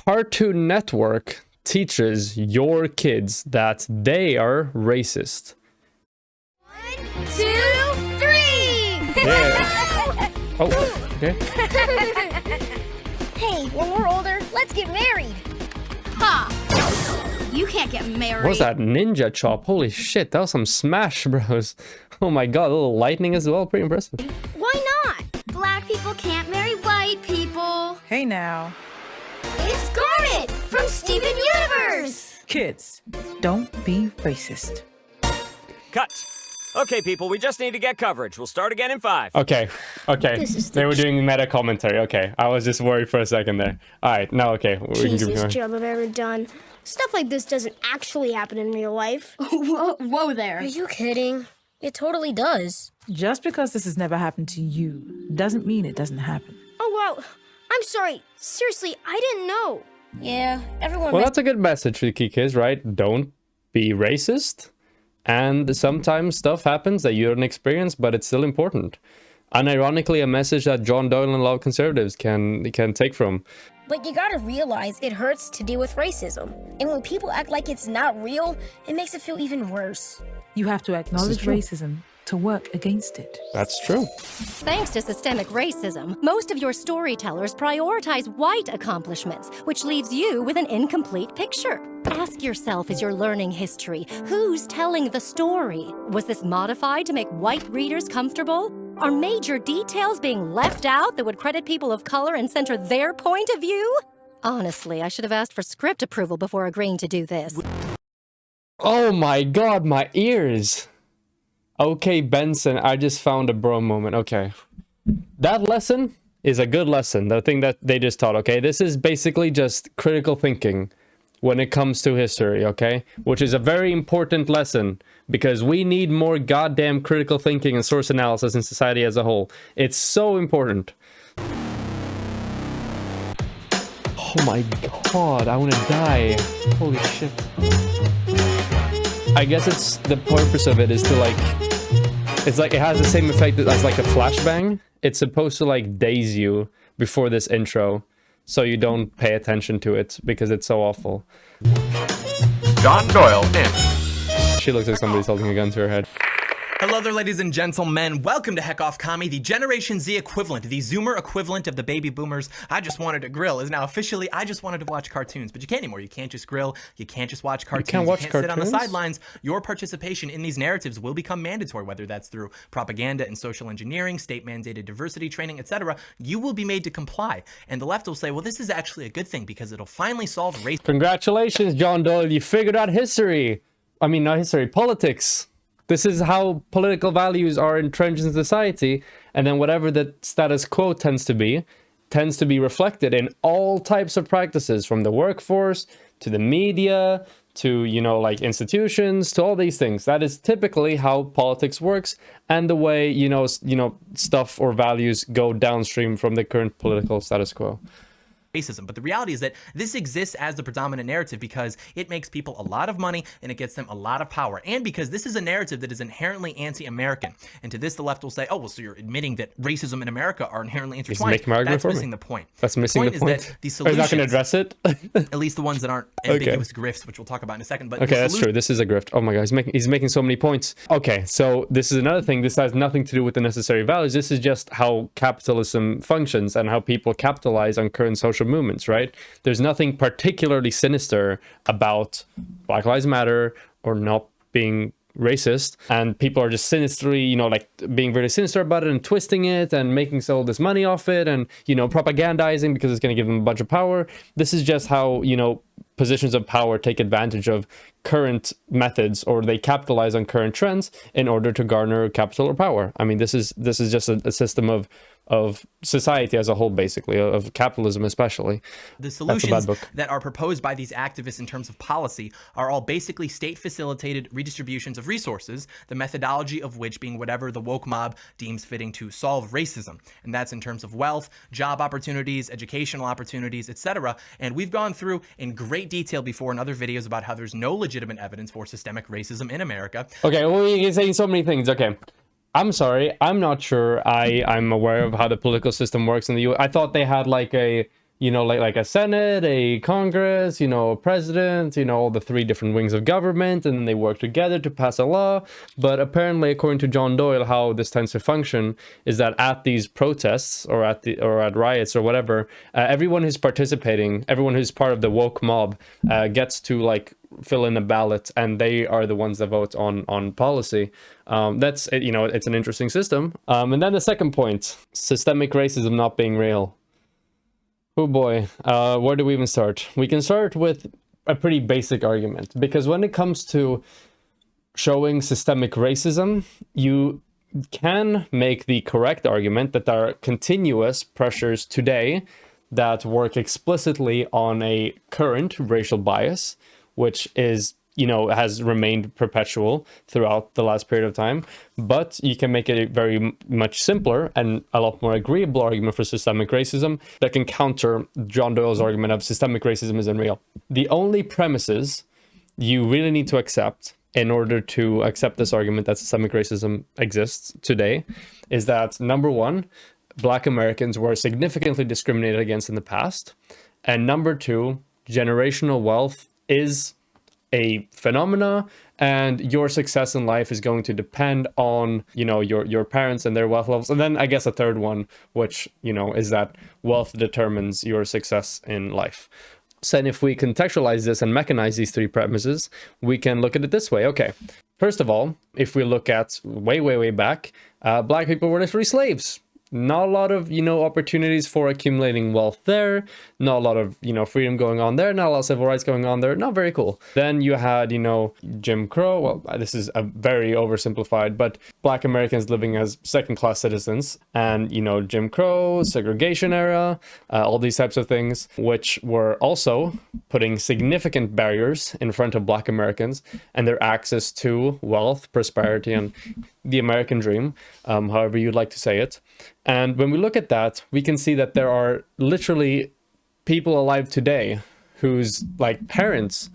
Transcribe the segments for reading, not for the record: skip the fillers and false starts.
Cartoon Network teaches your kids that they are racist? 1, 2, 3! Yeah. Oh, okay. Hey, when we're older, let's get married. Ha! You can't get married. What's that ninja chop? Holy shit, that was some Smash Bros. Oh my god, a little lightning as well. Pretty impressive. Why not? Black people can't marry white people. Hey now. It's Garnet from Steven Universe. Kids, don't be racist. Cut. Okay, people, we just need to get coverage. We'll start again in 5. Okay. They were doing meta commentary. Okay, I was just worried for a second there. All right, now okay. We can keep Cheesiest going. job I've ever done. Stuff like this doesn't actually happen in real life. Whoa there. Are you kidding? It totally does. Just because this has never happened to you doesn't mean it doesn't happen. Oh, wow. I'm sorry. Seriously, I didn't know. Yeah, everyone. Well, that's a good message for the key kids, right? Don't be racist. And sometimes stuff happens that you don't experience, but it's still important. Unironically, a message that John Doyle and a lot of conservatives can take from. But you gotta realize it hurts to deal with racism. And when people act like it's not real, it makes it feel even worse. You have to acknowledge racism to work against it. That's true. Thanks to systemic racism, most of your storytellers prioritize white accomplishments, which leaves you with an incomplete picture. Ask yourself as you're learning history, who's telling the story? Was this modified to make white readers comfortable? Are major details being left out that would credit people of color and center their point of view? Honestly, I should have asked for script approval before agreeing to do this. Oh my god, my ears. Okay, Benson, I just found a bro moment. Okay. That lesson is a good lesson. The thing that they just taught, okay? This is basically just critical thinking when it comes to history, okay? Which is a very important lesson because we need more goddamn critical thinking and source analysis in society as a whole. It's so important. Oh my god, I want to die. Holy shit. I guess it's the purpose of it is to like, it's like it has the same effect as like a flashbang. It's supposed to like daze you before this intro so you don't pay attention to it because it's so awful. John Doyle in. She looks like somebody's holding a gun to her head. Hello there, ladies and gentlemen. Welcome to Heck Off Commie, the Generation Z equivalent, the Zoomer equivalent of the baby boomers. I just wanted to grill is now officially I just wanted to watch cartoons, but you can't anymore. You can't just grill. You can't just watch cartoons. You can't sit on the sidelines. Your participation in these narratives will become mandatory, whether that's through propaganda and social engineering, state-mandated diversity training, etc. You will be made to comply. And the left will say, well, this is actually a good thing because it'll finally solve race. Congratulations, John Doyle. You figured out history. I mean, not history, politics. This is how political values are entrenched in society, and then whatever the status quo tends to be reflected in all types of practices, from the workforce to the media to, you know, like institutions, to all these things. That is typically how politics works, and the way, you know, stuff or values go downstream from the current political status quo. Racism. But the reality is that this exists as the predominant narrative because it makes people a lot of money and it gets them a lot of power, and because this is a narrative that is inherently anti-American. And to this, the left will say, oh, well, so you're admitting that racism in America are inherently intertwined. That's missing the point. That's missing the point. Is that the solutions, are you not going to address it? At least the ones that aren't ambiguous grifts, which we'll talk about in a second. But okay, that's true. This is a grift. Oh my god, he's making so many points. Okay, so this is another thing. This has nothing to do with the necessary values. This is just how capitalism functions and how people capitalize on current social movements, right? There's nothing particularly sinister about Black Lives Matter or not being racist, and people are just sinisterly, you know, like being very sinister about it and twisting it and making all this money off it and, you know, propagandizing because it's going to give them a bunch of power. This is just how, you know, positions of power take advantage of current methods, or they capitalize on current trends in order to garner capital or power. I mean, this is just a system of society as a whole, basically, of capitalism especially. The solutions that are proposed by these activists in terms of policy are all basically state-facilitated redistributions of resources, the methodology of which being whatever the woke mob deems fitting to solve racism. And that's in terms of wealth, job opportunities, educational opportunities, etc. And we've gone through in great detail before in other videos about how there's no legitimate evidence for systemic racism in America. Okay, well, you're saying so many things. Okay. I'm sorry, I'm not sure I'm aware of how the political system works in the US. I thought they had like a you know, like a Senate, a Congress, you know, a president, you know, all the three different wings of government, and then they work together to pass a law. But apparently, according to John Doyle, how this tends to function is that at these protests or at riots or whatever, everyone who's participating, everyone who's part of the woke mob, gets to like fill in a ballot, and they are the ones that vote on policy. That's, you know, it's an interesting system. And then the second point, systemic racism not being real. Oh boy, where do we even start? We can start with a pretty basic argument, because when it comes to showing systemic racism, you can make the correct argument that there are continuous pressures today that work explicitly on a current racial bias, which is, you know, has remained perpetual throughout the last period of time. But you can make it a very much simpler and a lot more agreeable argument for systemic racism that can counter John Doyle's argument of systemic racism isn't real. The only premises you really need to accept in order to accept this argument that systemic racism exists today is that, number one, Black Americans were significantly discriminated against in the past, and number two, generational wealth is a phenomena, and your success in life is going to depend on, you know, your parents and their wealth levels. And then I guess a third one, which, you know, is that wealth determines your success in life. So if we contextualize this and mechanize these three premises, we can look at it this way. Okay, first of all, if we look at way back, Black people were literally slaves. Not a lot of, you know, opportunities for accumulating wealth there. Not a lot of, you know, freedom going on there. Not a lot of civil rights going on there. Not very cool. Then you had, you know, Jim Crow. Well, this is a very oversimplified, but Black Americans living as second-class citizens, and, you know, Jim Crow, segregation era, all these types of things, which were also putting significant barriers in front of Black Americans and their access to wealth, prosperity, and the American dream, however you'd like to say it. And when we look at that, we can see that there are literally people alive today whose like parents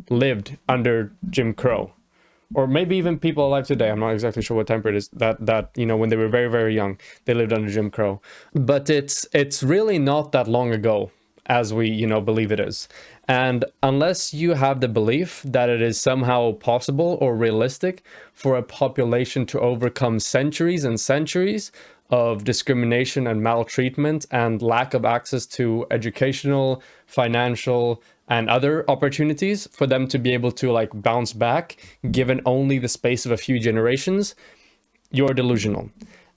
lived under Jim Crow, or maybe even people alive today. I'm not exactly sure what time period it is that you know, when they were very young, they lived under Jim Crow. But it's really not that long ago as we, you know, believe it is. And unless you have the belief that it is somehow possible or realistic for a population to overcome centuries and centuries of discrimination and maltreatment and lack of access to educational, financial, and other opportunities, for them to be able to like bounce back, given only the space of a few generations, you're delusional.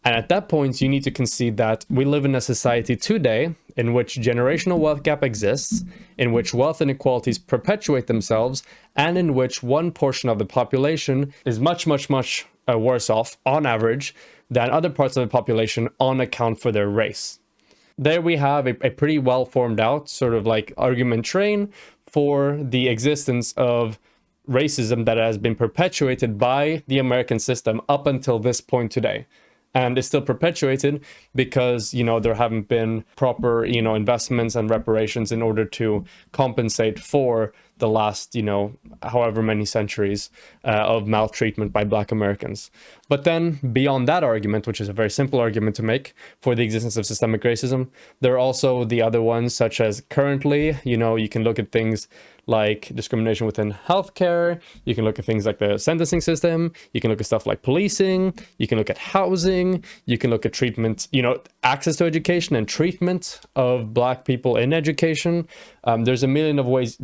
And at that point, you need to concede that we live in a society today in which generational wealth gap exists, in which wealth inequalities perpetuate themselves, and in which one portion of the population is much worse off on average than other parts of the population on account for their race. There we have a pretty well formed out sort of like argument train for the existence of racism that has been perpetuated by the American system up until this point today. And it's still perpetuated because, you know, there haven't been proper, you know, investments and reparations in order to compensate for the last, you know, however many centuries of maltreatment by Black Americans. But then beyond that argument, which is a very simple argument to make for the existence of systemic racism, there are also the other ones, such as currently, you know, you can look at things like discrimination within healthcare, you can look at things like the sentencing system, you can look at stuff like policing, you can look at housing, you can look at treatment, you know, access to education and treatment of Black people in education. There's a million of ways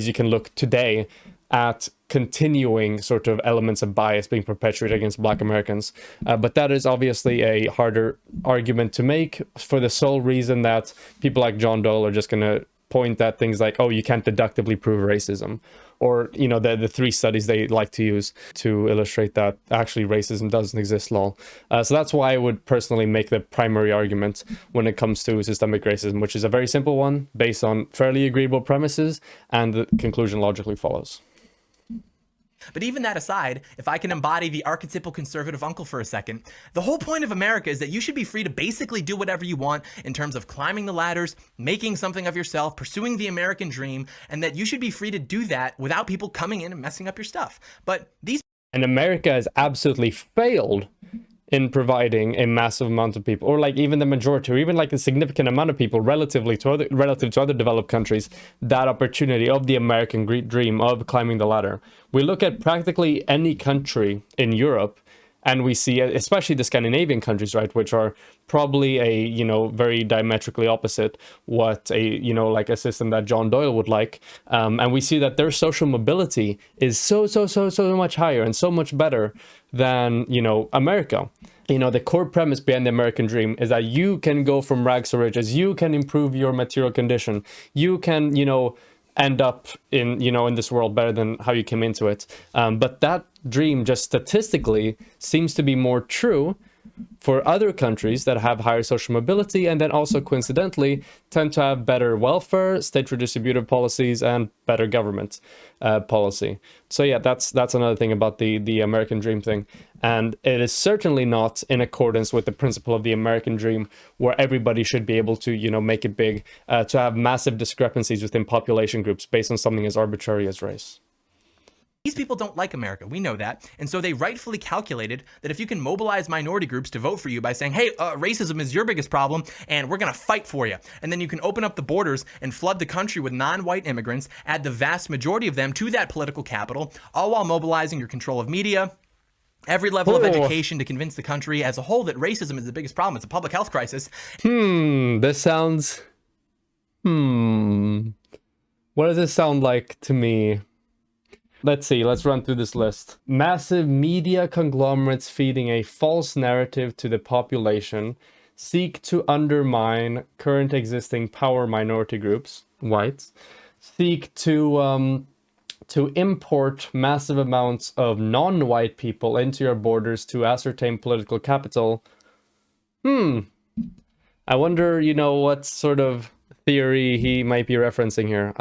you can look today at continuing sort of elements of bias being perpetuated against Black Americans. But that is obviously a harder argument to make for the sole reason that people like John Doyle are just going to point at things like, oh, you can't deductively prove racism, or, you know, the three studies they like to use to illustrate that actually racism doesn't exist, lol. So that's why I would personally make the primary argument when it comes to systemic racism, which is a very simple one based on fairly agreeable premises, and the conclusion logically follows. But even that aside, if I can embody the archetypal conservative uncle for a second, the whole point of America is that you should be free to basically do whatever you want in terms of climbing the ladders, making something of yourself, pursuing the American dream, and that you should be free to do that without people coming in and messing up your stuff. But these... And America has absolutely failed in providing a massive amount of people, or like even the majority, or even like a significant amount of people relative to other developed countries, that opportunity of the American dream of climbing the ladder. We look at practically any country in Europe, and we see, especially the Scandinavian countries, right, which are probably a, you know, very diametrically opposite what a, you know, like a system that John Doyle would like. And we see that their social mobility is so much higher and so much better than, you know, America. You know, the core premise behind the American dream is that you can go from rags to riches, you can improve your material condition, you can, you know, end up in, you know, in this world better than how you came into it. But that dream just statistically seems to be more true for other countries that have higher social mobility, and then also coincidentally tend to have better welfare, state redistributive policies, and better government policy. So yeah, that's another thing about the American dream thing. And it is certainly not in accordance with the principle of the American dream, where everybody should be able to, you know, make it big, to have massive discrepancies within population groups based on something as arbitrary as race. These people don't like America, we know that, and so they rightfully calculated that if you can mobilize minority groups to vote for you by saying, hey, racism is your biggest problem, and we're gonna fight for you, and then you can open up the borders and flood the country with non-white immigrants, add the vast majority of them to that political capital, all while mobilizing your control of media, every level of education to convince the country as a whole that racism is the biggest problem. It's a public health crisis. This sounds... What does this sound like to me? Let's see, let's run through this list. Massive media conglomerates feeding a false narrative to the population seek to undermine current existing power minority groups, whites, seek to import massive amounts of non-white people into your borders to ascertain political capital. I wonder, you know, what sort of theory he might be referencing here.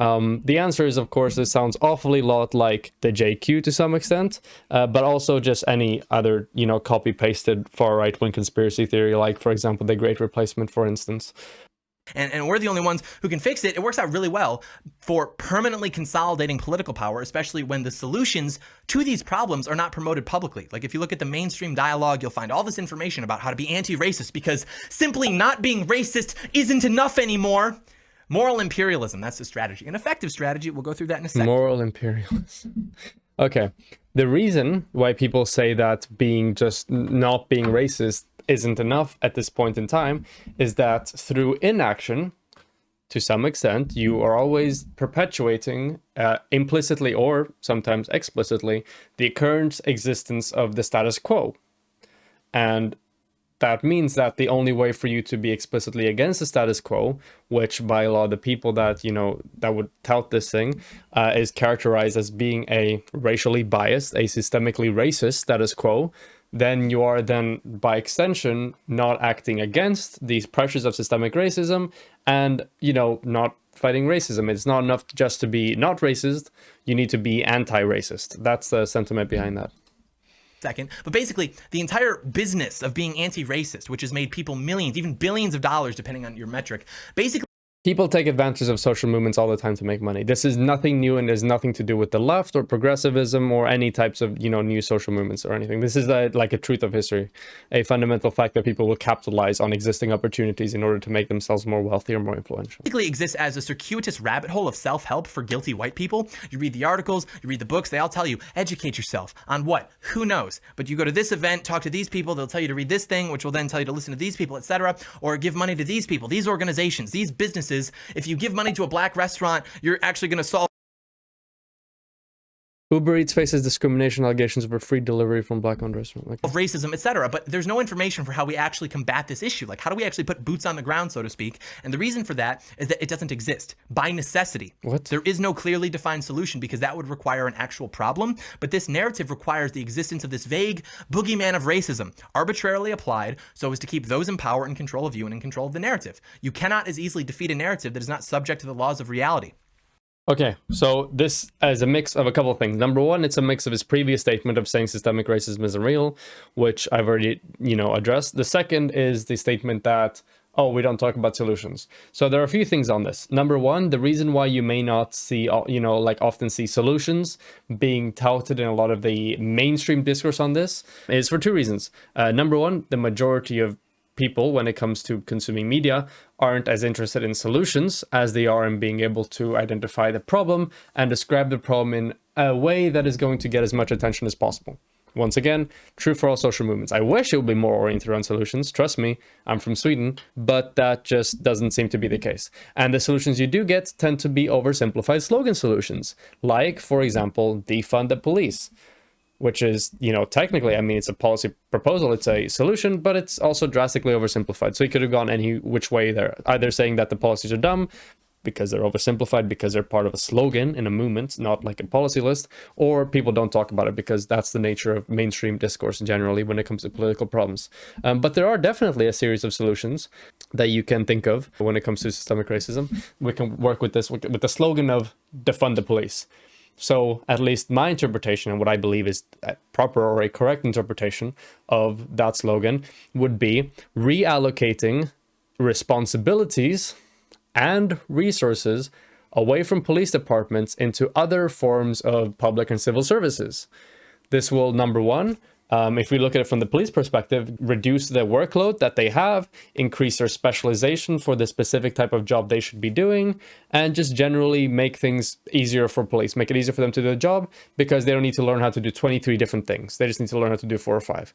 The answer is, of course, this sounds awfully lot like the JQ to some extent, but also just any other, you know, copy-pasted far-right-wing conspiracy theory, like, for example, the Great Replacement, for instance. And we're the only ones who can fix it. It works out really well for permanently consolidating political power, especially when the solutions to these problems are not promoted publicly. Like if you look at the mainstream dialogue, you'll find all this information about how to be anti-racist because simply not being racist isn't enough anymore. Moral imperialism, that's the strategy. An effective strategy, we'll go through that in a second. Moral imperialism. Okay. The reason why people say that not being racist isn't enough at this point in time is that through inaction, to some extent, you are always perpetuating, implicitly or sometimes explicitly, the current existence of the status quo. And that means that the only way for you to be explicitly against the status quo, which by law the people that, you know, that would tout this thing, is characterized as being a racially biased, a systemically racist status quo, then you are then, by extension, not acting against these pressures of systemic racism and, you know, not fighting racism. It's not enough just to be not racist, you need to be anti-racist. That's the sentiment behind that. Second, but basically the entire business of being anti-racist, which has made people millions, even billions of dollars, depending on your metric, basically people take advantage of social movements all the time to make money. This is nothing new, and there's nothing to do with the left or progressivism or any types of, you know, new social movements or anything. This is like a truth of history, a fundamental fact that people will capitalize on existing opportunities in order to make themselves more wealthy or more influential. Basically exists as a circuitous rabbit hole of self-help for guilty white people. You read the articles, you read the books, they all tell you, educate yourself on what? Who knows? But you go to this event, talk to these people, they'll tell you to read this thing, which will then tell you to listen to these people, etc., or give money to these people, these organizations, these businesses. If you give money to a black restaurant, you're actually going to solve Uber Eats faces discrimination allegations over free delivery from black-owned restaurants. Of racism, etc. But there's no information for how we actually combat this issue. Like, how do we actually put boots on the ground, so to speak? And the reason for that is that it doesn't exist by necessity. What? There is no clearly defined solution because that would require an actual problem. But this narrative requires the existence of this vague boogeyman of racism, arbitrarily applied so as to keep those in power in control of you and in control of the narrative. You cannot as easily defeat a narrative that is not subject to the laws of reality. Okay, so this is a mix of a couple of things. Number one, it's a mix of his previous statement of saying systemic racism isn't real, which I've already, addressed. The second is the statement that oh, we don't talk about solutions. So there are a few things on this. Number one, the reason why you may not see, like often see solutions being touted in a lot of the mainstream discourse on this is for two reasons. Number one, the majority of people, when it comes to consuming media, aren't as interested in solutions as they are in being able to identify the problem and describe the problem in a way that is going to get as much attention as possible. Once again, true for all social movements. I wish it would be more oriented around solutions. Trust me, I'm from Sweden, but that just doesn't seem to be the case. And the solutions you do get tend to be oversimplified slogan solutions, like, for example, defund the police, which is, technically, I mean, it's a policy proposal, it's a solution, but it's also drastically oversimplified. So you could have gone any which way there, either saying that the policies are dumb, because they're oversimplified, because they're part of a slogan in a movement, not like a policy list, or people don't talk about it because that's the nature of mainstream discourse generally when it comes to political problems. But there are definitely a series of solutions that you can think of when it comes to systemic racism. We can work with this, with the slogan of defund the police. So at least my interpretation, and what I believe is a proper or a correct interpretation of that slogan, would be reallocating responsibilities and resources away from police departments into other forms of public and civil services. This will, number one, if we look at it from the police perspective, reduce the workload that they have, increase their specialization for the specific type of job they should be doing, and just generally make things easier for police, make it easier for them to do the job, because they don't need to learn how to do 23 different things. They just need to learn how to do 4 or 5.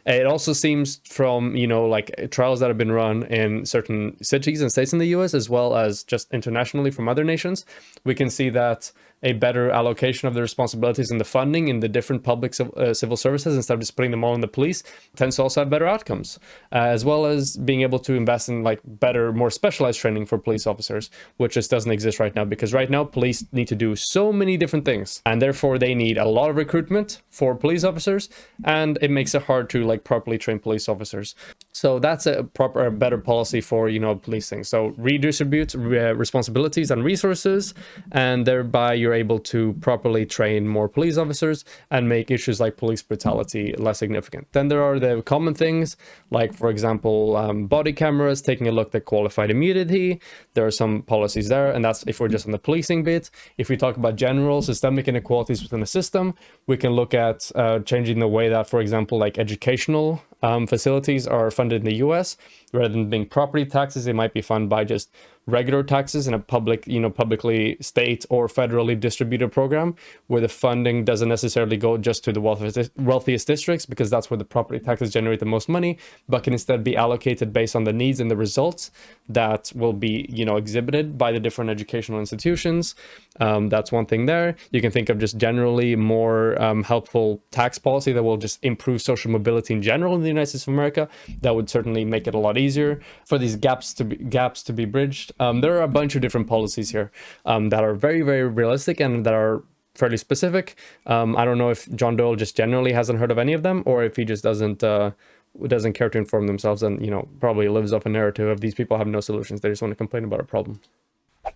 It also seems from, like trials that have been run in certain cities and states in the US, as well as just internationally from other nations, we can see that a better allocation of the responsibilities and the funding in the different public civil services, instead of just putting them all in the police, tends to also have better outcomes, as well as being able to invest in like better, more specialized training for police officers, which just doesn't exist right now, because right now police need to do so many different things, and therefore they need a lot of recruitment for police officers, and it makes it hard to like properly train police officers. So that's a better policy for, policing. So redistribute responsibilities and resources, and thereby you're able to properly train more police officers and make issues like police brutality less significant. Then there are the common things, like, for example, body cameras, taking a look at qualified immunity. There are some policies there, and that's if we're just on the policing bit. If we talk about general systemic inequalities within the system, we can look at changing the way that, for example, like educational facilities are funded in the US. Rather than being property taxes, they might be funded by just regular taxes in a public, publicly state or federally distributed program, where the funding doesn't necessarily go just to the wealthiest districts, because that's where the property taxes generate the most money, but can instead be allocated based on the needs and the results that will be, exhibited by the different educational institutions. That's one thing there. You can think of just generally more helpful tax policy that will just improve social mobility in general in the United States of America. That would certainly make it a lot easier for these gaps to be bridged. There are a bunch of different policies here that are very, very realistic and that are fairly specific. I don't know if John Doyle just generally hasn't heard of any of them, or if he just doesn't care to inform themselves and, probably lives off a narrative of these people have no solutions. They just want to complain about a problem.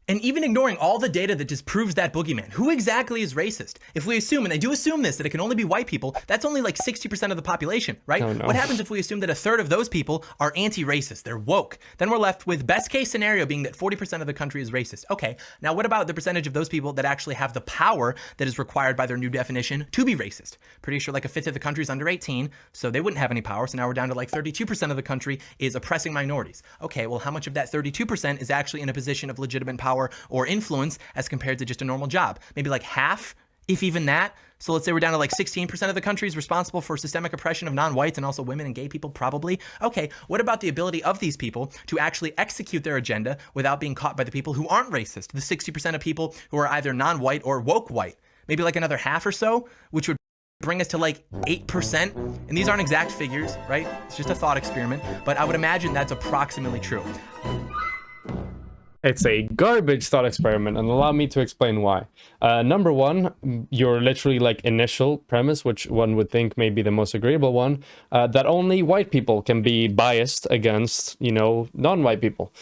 And even ignoring all the data that disproves that boogeyman, who exactly is racist? If we assume, and I do assume this, that it can only be white people, that's only like 60% of the population, right? Oh, no. What happens if we assume that a third of those people are anti-racist, they're woke? Then we're left with best case scenario being that 40% of the country is racist. Okay, now what about the percentage of those people that actually have the power that is required by their new definition to be racist? Pretty sure like a fifth of the country is under 18, so they wouldn't have any power, so now we're down to like 32% of the country is oppressing minorities. Okay, well, how much of that 32% is actually in a position of legitimate power or influence as compared to just a normal job? Maybe like half, if even that. So let's say we're down to like 16% of the country is responsible for systemic oppression of non-whites and also women and gay people, probably. Okay, what about the ability of these people to actually execute their agenda without being caught by the people who aren't racist, the 60% of people who are either non-white or woke white? Maybe like another half or so, which would bring us to like 8%. And these aren't exact figures, right? It's just a thought experiment, but I would imagine that's approximately true. It's a garbage thought experiment, and allow me to explain why. Number one, your literally like initial premise, which one would think may be the most agreeable one, that only white people can be biased against, non-white people.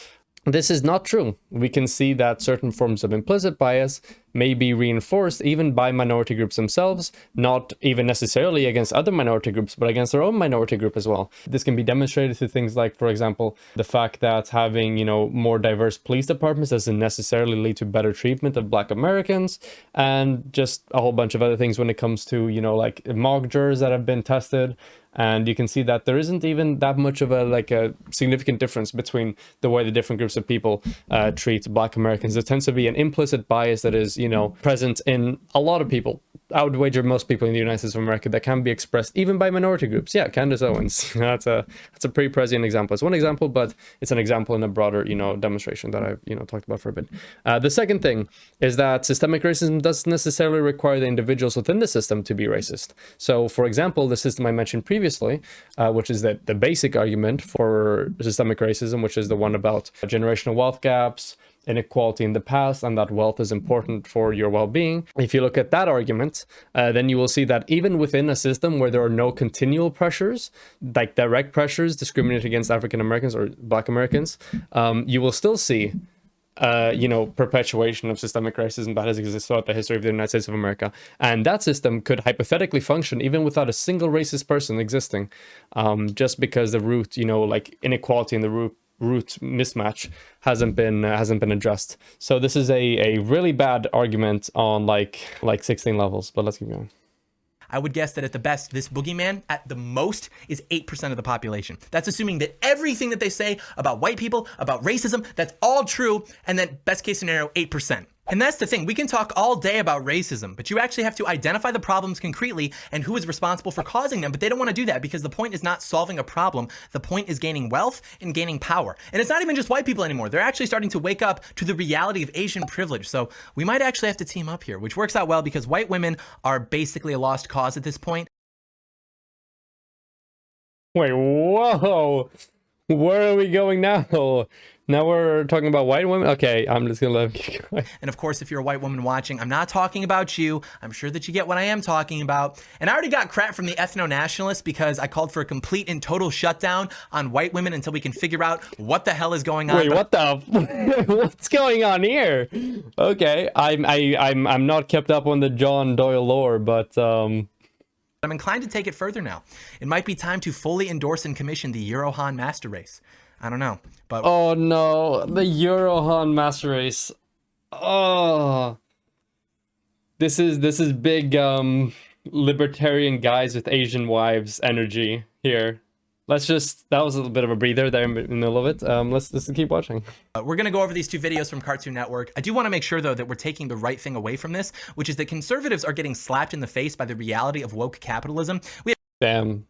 This is not true. We can see that certain forms of implicit bias may be reinforced even by minority groups themselves, not even necessarily against other minority groups, but against their own minority group as well. This can be demonstrated through things like, for example, the fact that having, you know, more diverse police departments doesn't necessarily lead to better treatment of Black Americans, and just a whole bunch of other things when it comes to, you know, like mock jurors that have been tested. And you can see that there isn't even that much of a significant difference between the way the different groups of people treat Black Americans. There tends to be an implicit bias that is, you know, present in a lot of people. I would wager most people in the United States of America that can be expressed even by minority groups. Yeah, Candace Owens. That's a pretty prescient example. It's one example, but it's an example in a broader, you know, demonstration that I've, you know, talked about for a bit. The second thing is that systemic racism doesn't necessarily require the individuals within the system to be racist. So, for example, the system I mentioned previously, which is the basic argument for systemic racism, which is the one about generational wealth gaps, inequality in the past, and that wealth is important for your well-being. If you look at that argument, then you will see that even within a system where there are no continual pressures, like direct pressures discriminating against African Americans or Black Americans, you will still see you know, perpetuation of systemic racism that has existed throughout the history of the United States of America. And that system could hypothetically function even without a single racist person existing, just because the root, you know, like inequality in the root mismatch hasn't been addressed. So this is a really bad argument on like 16 levels, but let's keep going. I would guess that at the best, this boogeyman at the most is 8% of the population. That's assuming that everything that they say about white people, about racism, that's all true, and then best case scenario, 8%. And that's the thing, we can talk all day about racism, but you actually have to identify the problems concretely and who is responsible for causing them. But they don't want to do that because the point is not solving a problem. The point is gaining wealth and gaining power. And it's not even just white people anymore. They're actually starting to wake up to the reality of Asian privilege. So we might actually have to team up here, which works out well because white women are basically a lost cause at this point. Wait, whoa! Where are we going now? Now we're talking about white women? Okay, I'm just gonna let him keep going. And of course, if you're a white woman watching, I'm not talking about you. I'm sure that you get what I am talking about. And I already got crap from the ethno-nationalists because I called for a complete and total shutdown on white women until we can figure out what the hell is going on. Wait, what the? What's going on here? Okay, I'm not kept up on the John Doyle lore, but I'm inclined to take it further now. It might be time to fully endorse and commission the Eurohan Master Race. I don't know, but... Oh no, the Eurohan Master Race. Oh. This is big libertarian guys with Asian wives energy here. Let's just... That was a little bit of a breather there in the middle of it. Let's keep watching. We're going to go over these 2 videos from Cartoon Network. I do want to make sure, though, that we're taking the right thing away from this, which is that conservatives are getting slapped in the face by the reality of woke capitalism. Damn.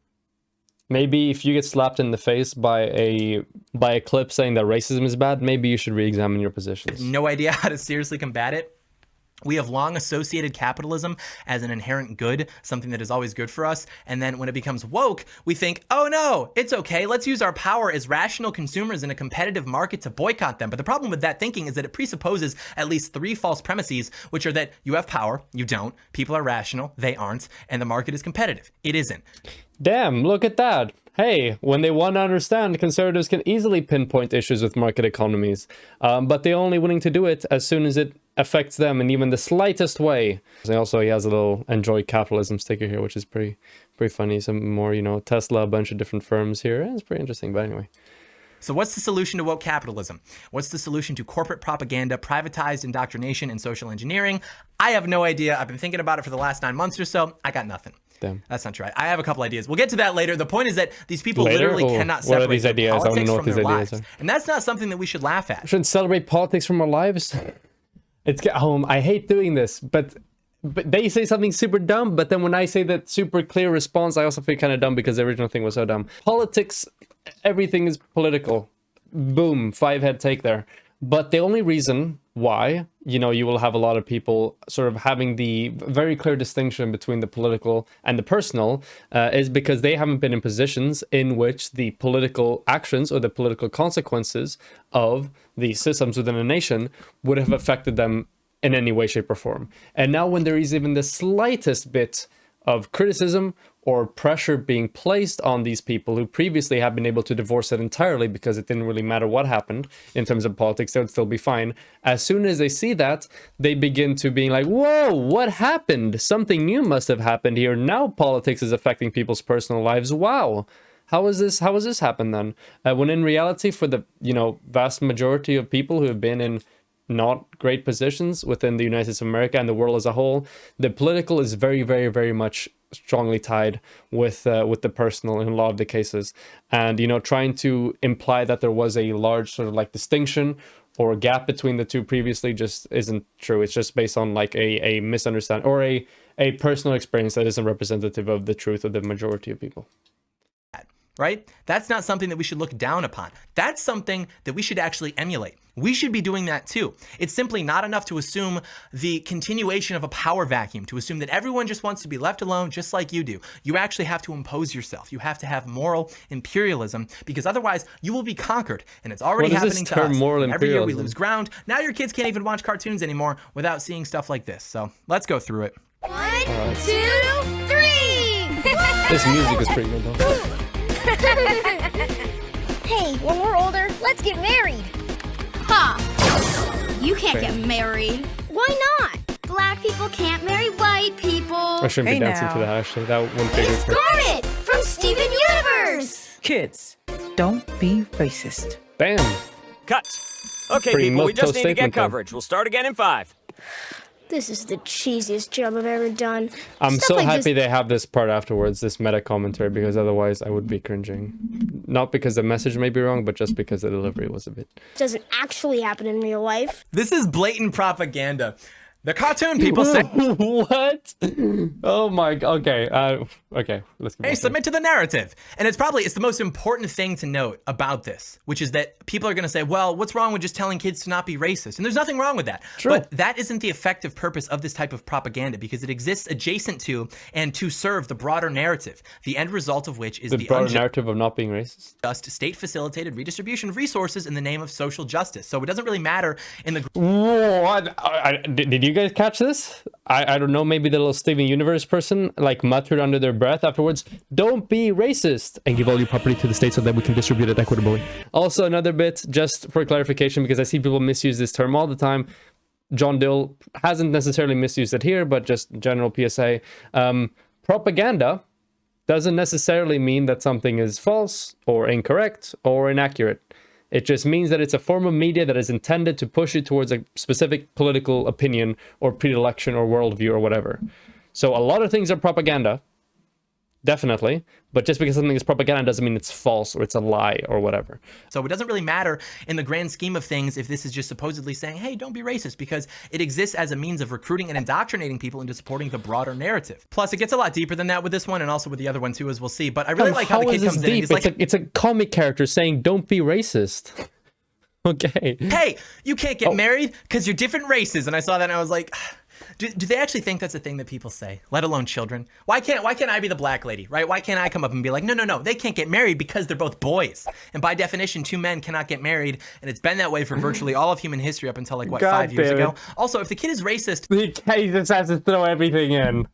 Maybe if you get slapped in the face by a clip saying that racism is bad, maybe you should re-examine your positions. No idea how to seriously combat it. We have long associated capitalism as an inherent good, something that is always good for us. And then when it becomes woke, we think, oh no, it's okay. Let's use our power as rational consumers in a competitive market to boycott them. But the problem with that thinking is that it presupposes at least 3 false premises, which are that you have power, you don't, people are rational, they aren't, and the market is competitive. It isn't. Damn, look at that. Hey, when they want to understand, conservatives can easily pinpoint issues with market economies, but they're only willing to do it as soon as it affects them in even the slightest way. And also, he has a little enjoy capitalism sticker here, which is pretty funny. Some more, you know, Tesla, a bunch of different firms here. It's pretty interesting, but anyway. So what's the solution to woke capitalism? What's the solution to corporate propaganda, privatized indoctrination, and social engineering? I have no idea. I've been thinking about it for the last 9 months or so. I got nothing. Damn. That's not true. I have a couple ideas. We'll get to that later. The point is that these people literally cannot separate what are these ideas? politics from their lives. And that's not something that we should laugh at. We shouldn't celebrate politics from our lives. It's I hate doing this, but they say something super dumb, but then when I say that super clear response, I also feel kind of dumb because the original thing was so dumb. Politics, everything is political. Boom, 5-head take there. But the only reason why, you know, you will have a lot of people sort of having the very clear distinction between the political and the personal is because they haven't been in positions in which the political actions or the political consequences of the systems within a nation would have affected them in any way, shape, or form. And now when there is even the slightest bit of criticism or pressure being placed on these people who previously have been able to divorce it entirely because it didn't really matter what happened in terms of politics, they would still be fine. As soon as they see that, they begin to being like, whoa, what happened? Something new must have happened here. Now politics is affecting people's personal lives. Wow. How has this happened then? When in reality, for the, vast majority of people who have been in not great positions within the United States of America and the world as a whole, the political is very, very, very much strongly tied with the personal in a lot of the cases. And, trying to imply that there was a large sort of like distinction or a gap between the two previously just isn't true. It's just based on like a misunderstanding or a personal experience that isn't representative of the truth of the majority of people. Right? That's not something that we should look down upon. That's something that we should actually emulate. We should be doing that too. It's simply not enough to assume the continuation of a power vacuum, to assume that everyone just wants to be left alone just like you do. You actually have to impose yourself. You have to have moral imperialism, because otherwise you will be conquered. And it's already happening to us. Every year we lose ground. Now your kids can't even watch cartoons anymore without seeing stuff like this. So let's go through it. 1, 2, 3. This music is pretty good though. Hey, when we're older, let's get married. Ha! You can't get married. Why not? Black people can't marry white people. I shouldn't be dancing to that, actually. That wouldn't be good. Garnet from Steven Universe. Kids, don't be racist. Damn. Cut. Okay, Pretty people, we just milquetoast need to get statement, then. coverage. We'll start again in 5. This is the cheesiest job I've ever done. I'm Stuff so like happy this- they have this part afterwards, this meta commentary, because otherwise I would be cringing. Not because the message may be wrong, but just because the delivery was a bit... doesn't actually happen in real life. This is blatant propaganda. The cartoon people say, What? Oh my... Okay, okay, let's go. hey, submit to the narrative. And it's the most important thing to note about this, which is that people are going to say, well, what's wrong with just telling kids to not be racist? And there's nothing wrong with that. True. But that isn't the effective purpose of this type of propaganda, because it exists adjacent to and to serve the broader narrative, the end result of which is The the broader narrative of not being racist? unjust state-facilitated redistribution of resources in the name of social justice. So it doesn't really matter in the What? Did you guys catch this? I don't know, maybe the little Steven Universe person like muttered under their breath afterwards, don't be racist and give all your property to the state so that we can distribute it equitably. Also, another bit, just for clarification, because I see people misuse this term all the time. John Doyle hasn't necessarily misused it here, but just general PSA. Propaganda doesn't necessarily mean that something is false or incorrect or inaccurate. It just means that it's a form of media that is intended to push you towards a specific political opinion or predilection or worldview or whatever. So a lot of things are propaganda, definitely, but just because something is propaganda doesn't mean it's false or it's a lie or whatever. So it doesn't really matter in the grand scheme of things if this is just supposedly saying, hey, don't be racist, because it exists as a means of recruiting and indoctrinating people into supporting the broader narrative. Plus, it gets a lot deeper than that with this one and also with the other one too, as we'll see. But I really like how the kid comes in and he's like, it's a comic character saying, don't be racist. Okay. hey, you can't get married because you're different races. And I saw that and I was like, do they actually think that's a thing that people say, let alone children? Why can't I be the black lady, right? Why can't I come up and be like, no, they can't get married because they're both boys. And by definition, 2 men cannot get married. And it's been that way for virtually all of human history up until like, what, 5 years ago? Also, if the kid is racist, He just has to throw everything in.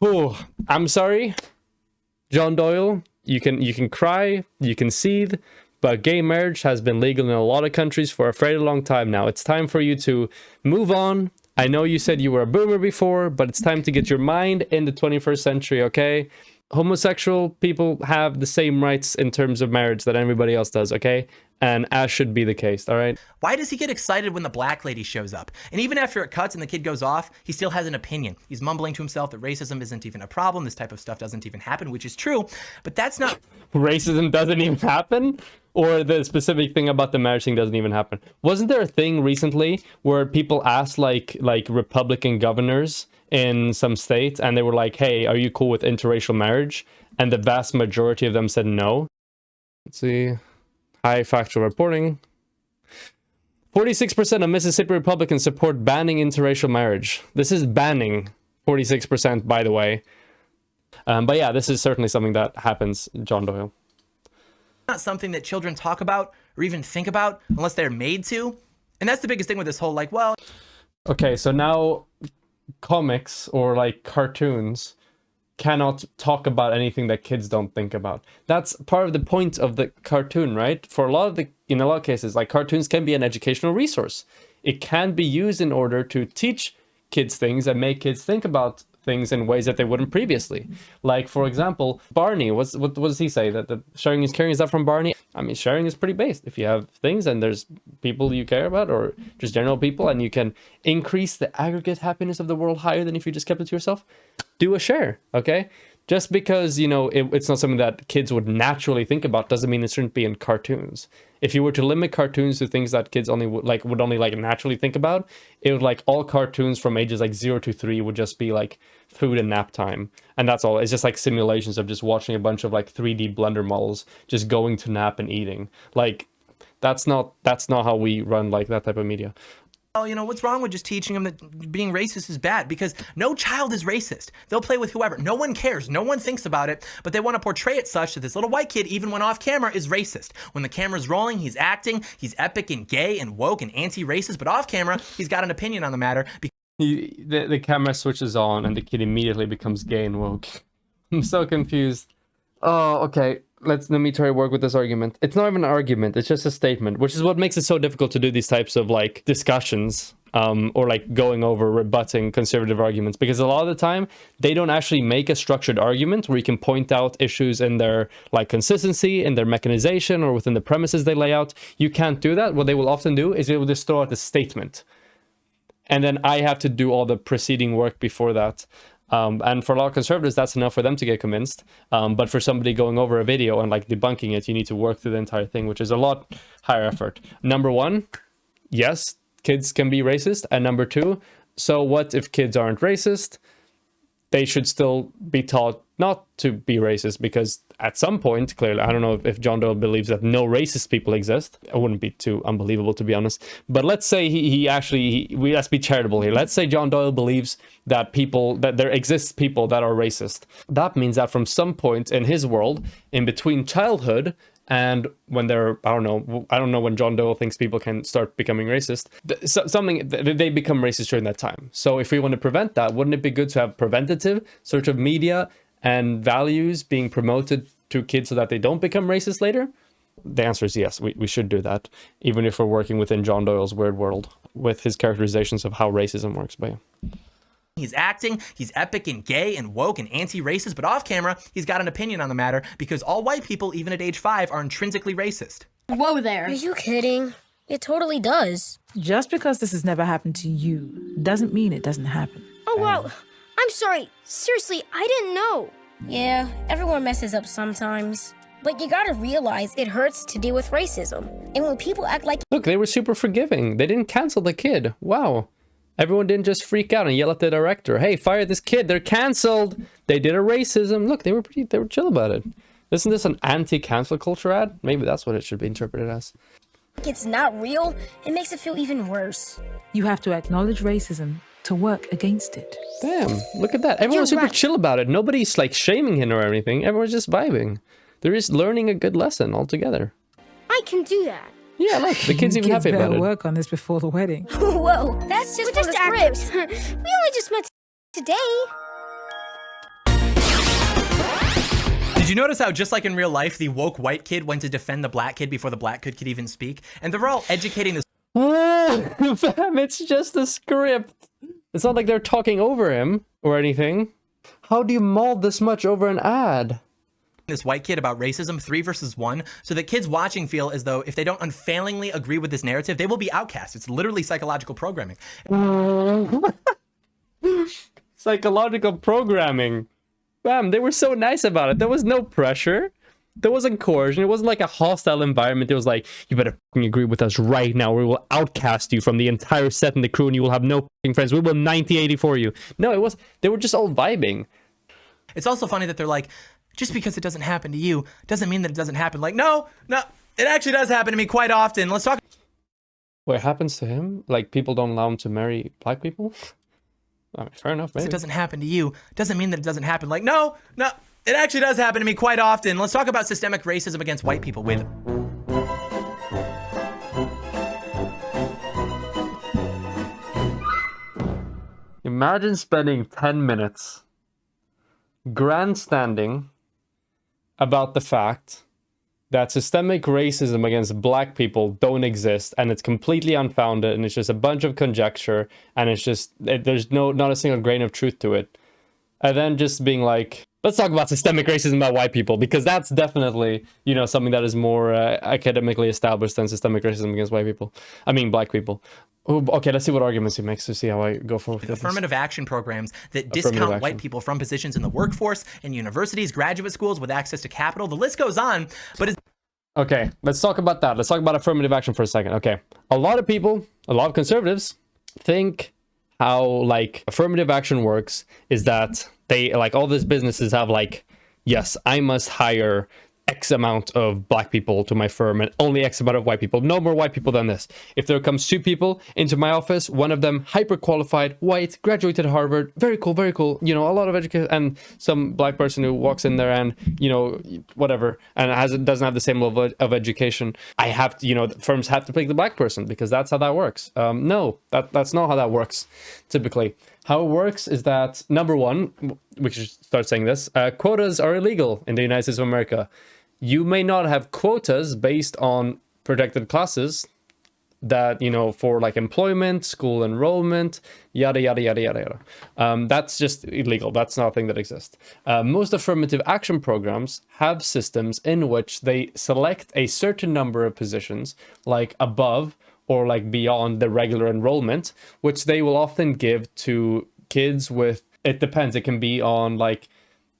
Ooh, I'm sorry, John Doyle. You can cry, you can seethe, but gay marriage has been legal in a lot of countries for a very long time now. It's time for you to move on. I know you said you were a boomer before, but it's time to get your mind in the 21st century, okay? Homosexual people have the same rights in terms of marriage that everybody else does, okay? And as should be the case, all right? why does he get excited when the black lady shows up? And even after it cuts and the kid goes off, he still has an opinion. He's mumbling to himself that racism isn't even a problem. This type of stuff doesn't even happen, which is true, but that's not... Racism doesn't even happen? Or the specific thing about the marriage thing doesn't even happen? Wasn't there a thing recently where people asked like Republican governors in some states, and they were like, hey, are you cool with interracial marriage? And the vast majority of them said no. Let's see. High factual reporting. 46% of Mississippi Republicans support banning interracial marriage. This is banning 46%, by the way. But yeah, this is certainly something that happens, John Doyle. Not something that children talk about or even think about unless they're made to. And that's the biggest thing with this whole, like, well... Okay, so now comics or like cartoons cannot talk about anything that kids don't think about. That's part of the point of the cartoon, right? For a lot of the, in a lot of cases, like cartoons can be an educational resource. It can be used in order to teach kids things and make kids think about things in ways that they wouldn't previously. Like, for example, Barney, what does he say? That the sharing is caring, is that from Barney? I mean, sharing is pretty based. If you have things and there's people you care about, or just general people, and you can increase the aggregate happiness of the world higher than if you just kept it to yourself, do a share, okay? Just because, you know, it's not something that kids would naturally think about doesn't mean it shouldn't be in cartoons. If you were to limit cartoons to things that kids would only naturally think about, it would, like, all cartoons from ages like 0 to 3 would just be like food and nap time. And that's all. It's just like simulations of just watching a bunch of like 3D Blender models just going to nap and eating. Like, that's not how we run like that type of media. You know, what's wrong with just teaching them that being racist is bad? Because no child is racist. They'll play with whoever. No one cares. No one thinks about it, but they want to portray it such that this little white kid, even when off camera, is racist. When the camera's rolling, he's acting, he's epic and gay and woke and anti-racist, but off camera, he's got an opinion on the matter. The camera switches on and the kid immediately becomes gay and woke. I'm so confused. Oh, okay. Let me try to work with this argument. It's not even an argument, it's just a statement, which is what makes it so difficult to do these types of like discussions, or like going over rebutting conservative arguments, because a lot of the time they don't actually make a structured argument where you can point out issues in their like consistency, in their mechanization, or within the premises they lay out. You can't do that. What they will often do is they will just throw out a statement, and then I have to do all the preceding work before that. And for a lot of conservatives, that's enough for them to get convinced. But for somebody going over a video and like debunking it, you need to work through the entire thing, which is a lot higher effort. Number one, yes, kids can be racist. And number two, so what if kids aren't racist? They should still be taught not to be racist, because at some point, clearly, I don't know if John Doyle believes that no racist people exist. It wouldn't be too unbelievable, to be honest. But let's say let's be charitable here. Let's say John Doyle believes that there exists people that are racist. That means that from some point in his world, in between childhood and when they're, I don't know when John Doyle thinks people can start becoming racist, they become racist during that time. So if we want to prevent that, wouldn't it be good to have preventative sort of media and values being promoted to kids so that they don't become racist later? The answer is yes, we should do that, even if we're working within John Doyle's weird world with his characterizations of how racism works. But yeah. He's acting, he's epic and gay and woke and anti-racist, but off camera, he's got an opinion on the matter, because all white people, even at age 5, are intrinsically racist. Whoa there. Are you kidding? It totally does. Just because this has never happened to you doesn't mean it doesn't happen. Oh, wow. I'm sorry. Seriously, I didn't know. Yeah, everyone messes up sometimes. But you gotta realize it hurts to deal with racism. And when people act like... Look, they were super forgiving. They didn't cancel the kid. Wow. Everyone didn't just freak out and yell at the director, hey, fire this kid, they're canceled. They did a racism. Look, they were chill about it. Isn't this an anti-cancel culture ad? Maybe that's what it should be interpreted as. It's not real, it makes it feel even worse. You have to acknowledge racism to work against it. Damn, look at that. Everyone's super chill about it. Nobody's like shaming him or anything. Everyone's just vibing. They're just learning a good lesson altogether. I can do that. Yeah, look, the kid's even happy about it. Work on this before the wedding. Whoa, that's just We're for just the actors. script. We only just met today. Did you notice how, just like in real life, the woke white kid went to defend the black kid before the black kid could even speak? And they're all educating this... Fam, it's just a script. It's not like they're talking over him or anything. How do you mold this much over an ad? This white kid about racism 3 versus 1, so that kids watching feel as though if they don't unfailingly agree with this narrative, they will be outcast. It's literally psychological programming. Psychological programming. Bam, they were so nice about it. There was no pressure. There wasn't coercion. It wasn't like a hostile environment. It was like, you better fucking agree with us right now, or we will outcast you from the entire set and the crew, and you will have no fucking friends. We will 90-80 for you. No, they were just all vibing. It's also funny that they're like, just because it doesn't happen to you doesn't mean that it doesn't happen. Like, no, it actually does happen to me quite often. Let's talk. What happens to him? Like, people don't allow him to marry black people? I mean, fair enough, maybe. It doesn't happen to you doesn't mean that it doesn't happen. Like, no, it actually does happen to me quite often. Let's talk about systemic racism against white people with... Imagine spending 10 minutes grandstanding about the fact that systemic racism against black people don't exist, and it's completely unfounded, and it's just a bunch of conjecture, and it's just, there's not a single grain of truth to it. And then just being like, let's talk about systemic racism about white people, because that's definitely, you know, something that is more academically established than systemic racism against white people. I mean, black people. Ooh, okay, let's see what arguments he makes to see how I go forward with affirmative action programs that discount white people from positions in the workforce, in universities, graduate schools with access to capital. The list goes on, but okay, let's talk about that. Let's talk about affirmative action for a second. Okay, a lot of people, a lot of conservatives think how like affirmative action works is that they, like, all these businesses have like, yes, I must hire X amount of black people to my firm and only X amount of white people. No more white people than this. If there comes 2 people into my office, one of them hyper qualified, white, graduated Harvard, very cool, you know, a lot of education, and some black person who walks in there and, you know, whatever, and doesn't have the same level of education, I have to, you know, firms have to pick the black person because that's how that works. No, that's not how that works typically. How it works is that, number one, we should start saying this, quotas are illegal in the United States of America. You may not have quotas based on protected classes that, you know, for like employment, school enrollment, yada, yada, yada, yada, yada. That's just illegal. That's not a thing that exists. Most affirmative action programs have systems in which they select a certain number of positions, like above or like beyond the regular enrollment, which they will often give to kids with, it depends. It can be on like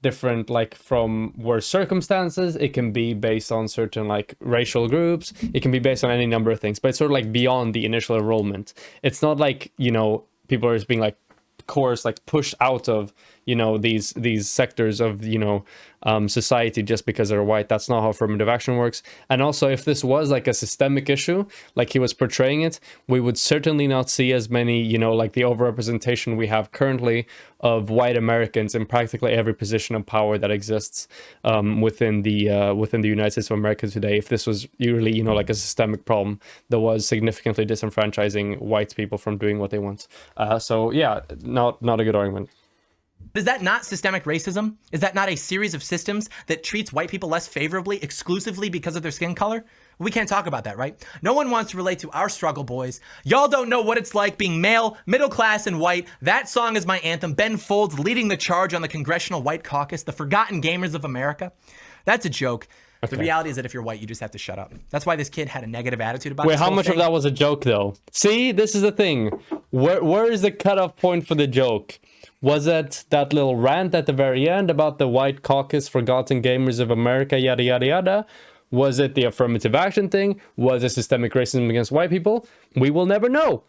different, like from worse circumstances. It can be based on certain like racial groups. It can be based on any number of things, but it's sort of like beyond the initial enrollment. It's not like, you know, people are just being like course like pushed out of, you know, these sectors of, you know, society just because they're white. That's not how affirmative action works. And also, if this was like a systemic issue, like he was portraying it, we would certainly not see as many, you know, like the overrepresentation we have currently of white Americans in practically every position of power that exists within the United States of America today. If this was really, you know, like a systemic problem that was significantly disenfranchising white people from doing what they want. So yeah, not a good argument. Is that not systemic racism? Is that not a series of systems that treats white people less favorably exclusively because of their skin color? We can't talk about that, right? No one wants to relate to our struggle, boys. Y'all don't know what it's like being male, middle class, and white. That song is my anthem. Ben Folds leading the charge on the Congressional White Caucus, the forgotten gamers of America. That's a joke. Okay. The reality is that if you're white, you just have to shut up. That's why this kid had a negative attitude about it. Wait, how much of that was a joke, though? See, this is the thing. Where is the cutoff point for the joke? Was it that little rant at the very end about the White Caucus, forgotten gamers of America, yada, yada, yada? Was it the affirmative action thing? Was it systemic racism against white people? We will never know.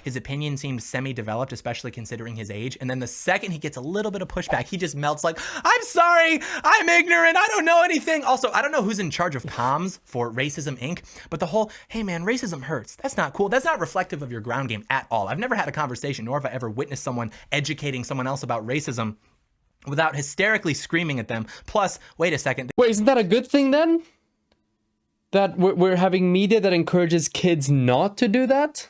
His opinion seems semi-developed, especially considering his age. And then the second he gets a little bit of pushback, he just melts like, I'm sorry, I'm ignorant, I don't know anything. Also, I don't know who's in charge of comms for Racism Inc., but the whole, hey man, racism hurts. That's not cool. That's not reflective of your ground game at all. I've never had a conversation, nor have I ever witnessed someone educating someone else about racism without hysterically screaming at them. Plus, wait a second. Wait, isn't that a good thing then? That we're having media that encourages kids not to do that?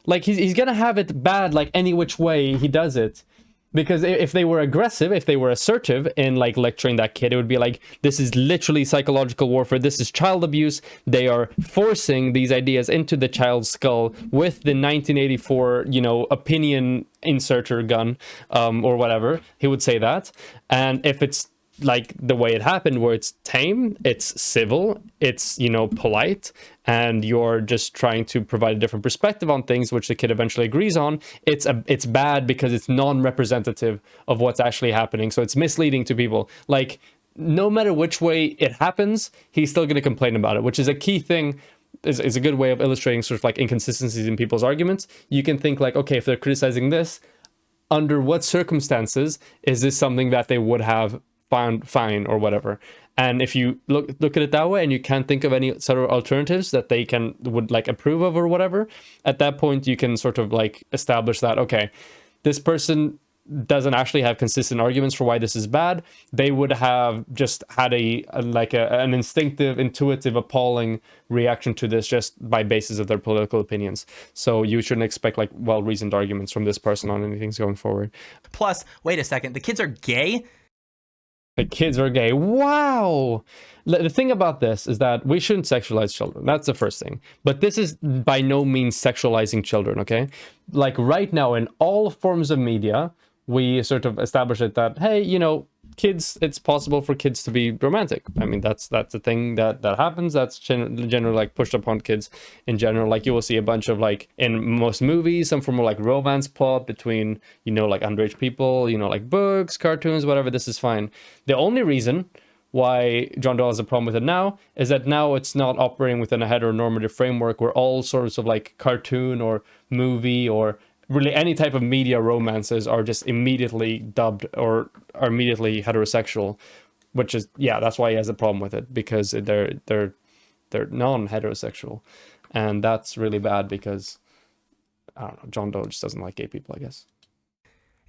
Like, he's gonna have it bad, like, any which way he does it. Because if they were aggressive, if they were assertive in, like, lecturing that kid, it would be like, this is literally psychological warfare, this is child abuse, they are forcing these ideas into the child's skull with the 1984, you know, opinion inserter gun, or whatever, he would say that. And if it's like the way it happened, where it's tame, it's civil, it's, you know, polite, and you're just trying to provide a different perspective on things, which the kid eventually agrees on, it's bad because it's non-representative of what's actually happening. So it's misleading to people. Like, no matter which way it happens, he's still going to complain about it, which is a key thing. Is a good way of illustrating sort of like inconsistencies in people's arguments. You can think like, okay, if they're criticizing this, under what circumstances is this something that they would have found fine or whatever? And if you look at it that way and you can't think of any sort of alternatives that they would like approve of or whatever, at that point you can sort of like establish that, okay, this person doesn't actually have consistent arguments for why this is bad. They would have just had an instinctive, intuitive, appalling reaction to this just by basis of their political opinions. So you shouldn't expect like well-reasoned arguments from this person on anything going forward. Plus, wait a second, the kids are gay? Like, kids are gay. Wow. The thing about this is that we shouldn't sexualize children. That's the first thing. But this is by no means sexualizing children, okay? Like right now in all forms of media, we sort of establish it that, hey, you know, kids, it's possible for kids to be romantic. I mean, that's a thing that happens. That's generally like pushed upon kids in general. Like you will see a bunch of like in most movies, some form of like romance plot between, you know, like underage people, you know, like books, cartoons, whatever. This is fine. The only reason why John Doyle has a problem with it now is that now it's not operating within a heteronormative framework where all sorts of like cartoon or movie or really any type of media romances are just immediately dubbed or are immediately heterosexual, which is, yeah, that's why he has a problem with it, because they're non-heterosexual, and that's really bad because, I don't know, John Doyle just doesn't like gay people, I guess.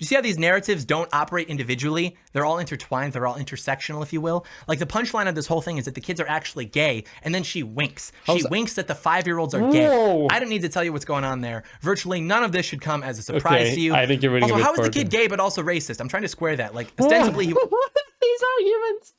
You see how these narratives don't operate individually? They're all intertwined, they're all intersectional, if you will. Like the punchline of this whole thing is that the kids are actually gay, and then she winks. She winks that the 5-year-olds are gay. Whoa. I don't need to tell you what's going on there. Virtually none of this should come as a surprise to you. I think you're reading also, a bit how is the further. kid gay but also racist? I'm trying to square that. Like, ostensibly, he... What are these arguments?